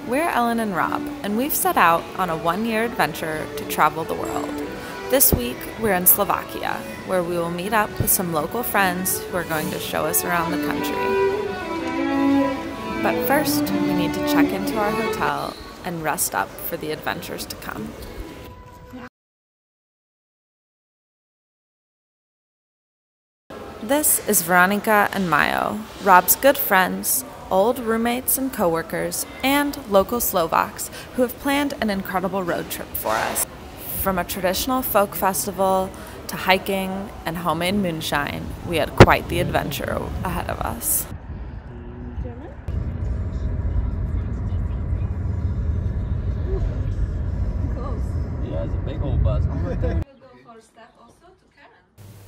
We're Ellen and Rob, and we've set out on a one-year adventure to travel the world. This week, we're in Slovakia, where we will meet up with some local friends who are going to show us around the country. But first, we need to check into our hotel and rest up for the adventures to come. This is Veronika and Majo, Rob's good friends, old roommates and coworkers, and local Slovaks who have planned an incredible road trip for us. From a traditional folk festival to hiking and homemade moonshine, we had quite the adventure ahead of us. Yeah, it's a big old bus.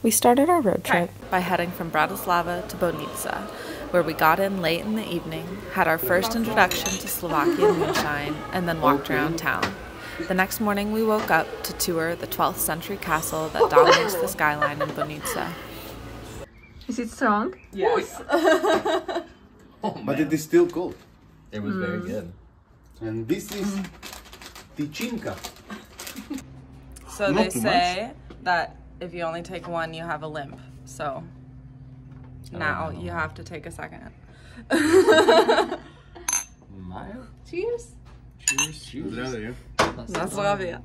We started our road trip by heading from Bratislava to Bonica, where we got in late in the evening, had our first introduction to Slovakian moonshine, and then walked around town. The next morning we woke up to tour the 12th century castle that dominates the skyline in Bonica. Is it strong? Yes. Oh, but it is still cold. It was very good. And this is tichinka. So Not they too say that if you only take one, you have a limp. So now you have to take a second. Mayo? Cheers. Cheers. Cheers. Здравия. Na Slovia.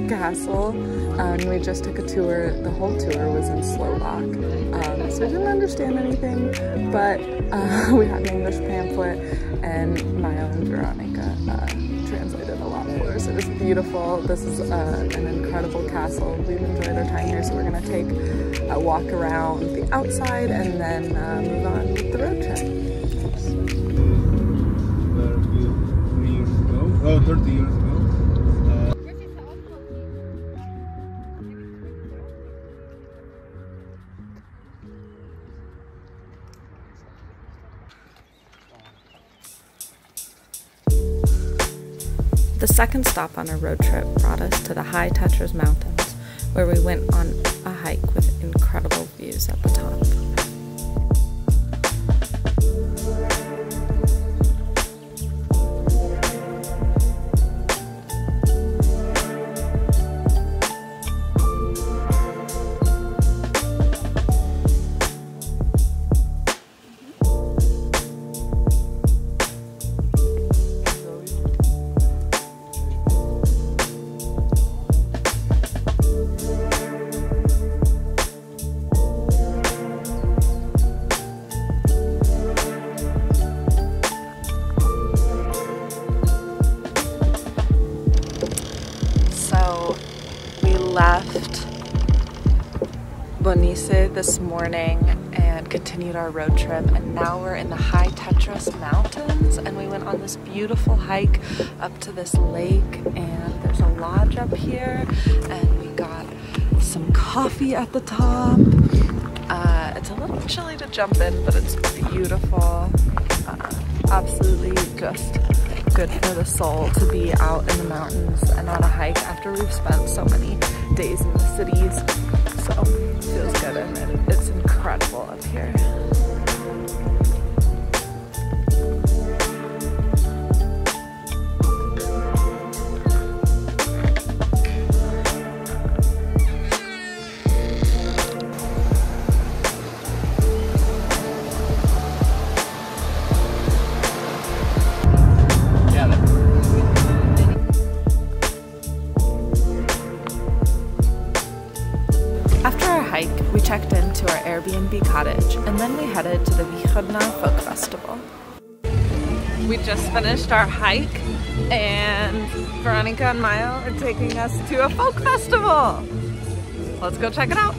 Castle, and we just took a tour. The whole tour was in Slovak, so we didn't understand anything, but we had an English pamphlet, and Majo and Veronika translated a lot for us. It was beautiful. This is an incredible castle. We've enjoyed our time here, so we're going to take a walk around the outside and then move on with the road trip. 30 years ago. The second stop on our road trip brought us to the high Tatras mountains, where we went on a hike with incredible views at the top. Bonice this morning and continued our road trip, and now we're in the high Tatras mountains, and we went on this beautiful hike up to this lake, and there's a lodge up here, and we got some coffee at the top. It's a little chilly to jump in, but it's beautiful. Absolutely just good for the soul to be out in the mountains and on a hike after we've spent so many days in the cities. So it feels good, and it's incredible up here. We checked into our Airbnb cottage, and then we headed to the Východná Folk Festival. We just finished our hike, and Veronika and Majo are taking us to a folk festival. Let's go check it out.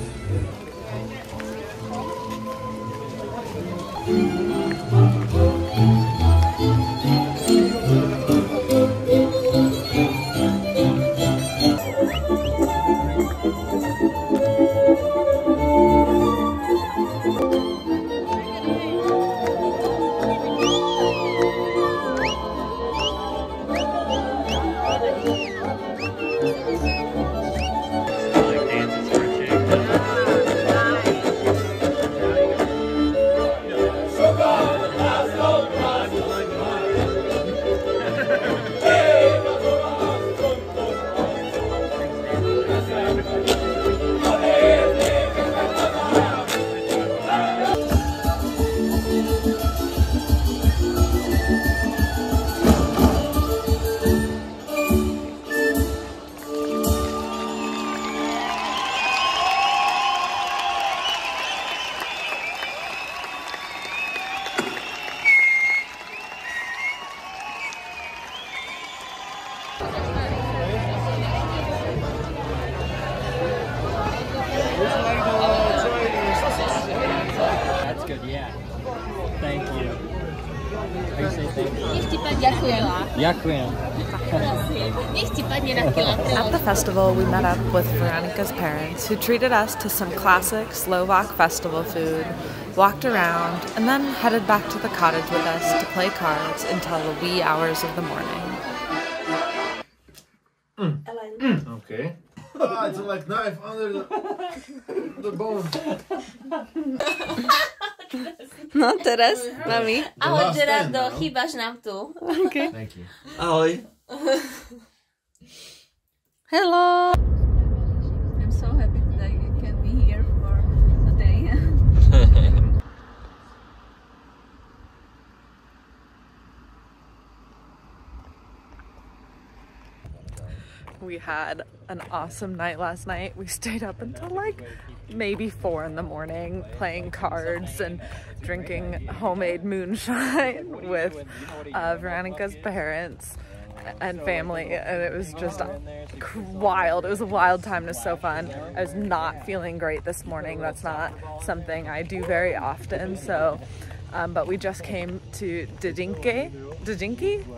That's good, yeah. Thank you. How you say thank you? At the festival, we met up with Veronika's parents, who treated us to some classic Slovak festival food, walked around, and then headed back to the cottage with us to play cards until the wee hours of the morning. Okay. Ah, it's like knife under the bone. No teraz, mami. Ahoj Gerardo, chýbaš nám tu. Okay. Thank you. Ahoj. Hello. I'm so happy that I can be here for a day. We had an awesome night last night. We stayed up until like maybe 4 in the morning playing cards and drinking homemade moonshine with Veronika's parents and family, and it was just wild. It was a wild time. It was so fun. I was not feeling great this morning. That's not something I do very often, so but we just came to Didinki,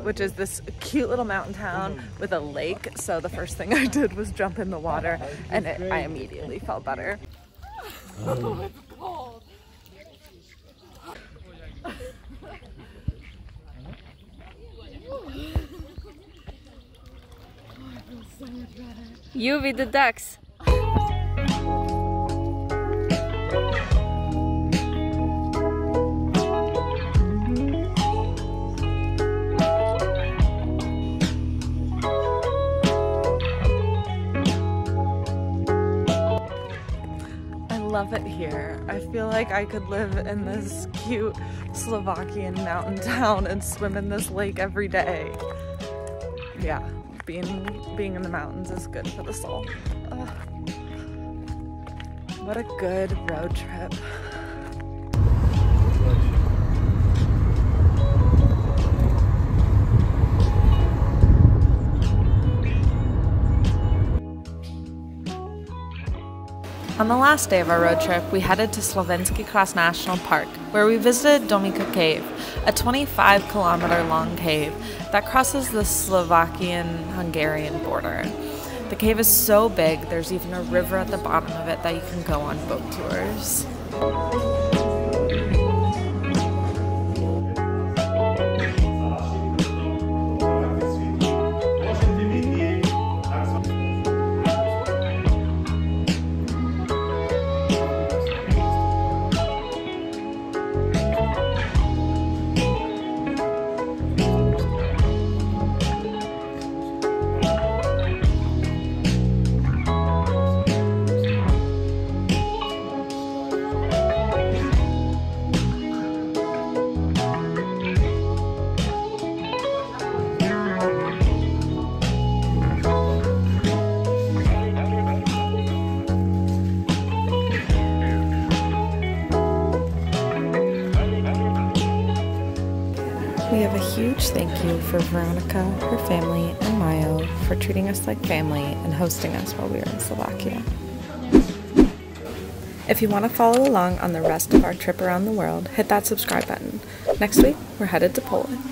which is this cute little mountain town with a lake. So the first thing I did was jump in the water, and I immediately felt better. You with the ducks. Love it here. I feel like I could live in this cute Slovakian mountain town and swim in this lake every day. Yeah, being in the mountains is good for the soul. What a good road trip. On the last day of our road trip, we headed to Slovenský Kras National Park, where we visited Domika Cave, a 25-kilometer long cave that crosses the Slovakian-Hungarian border. The cave is so big, there's even a river at the bottom of it that you can go on boat tours. We have a huge thank you for Veronika, her family, and Majo for treating us like family and hosting us while we were in Slovakia. If you want to follow along on the rest of our trip around the world, hit that subscribe button. Next week, we're headed to Poland.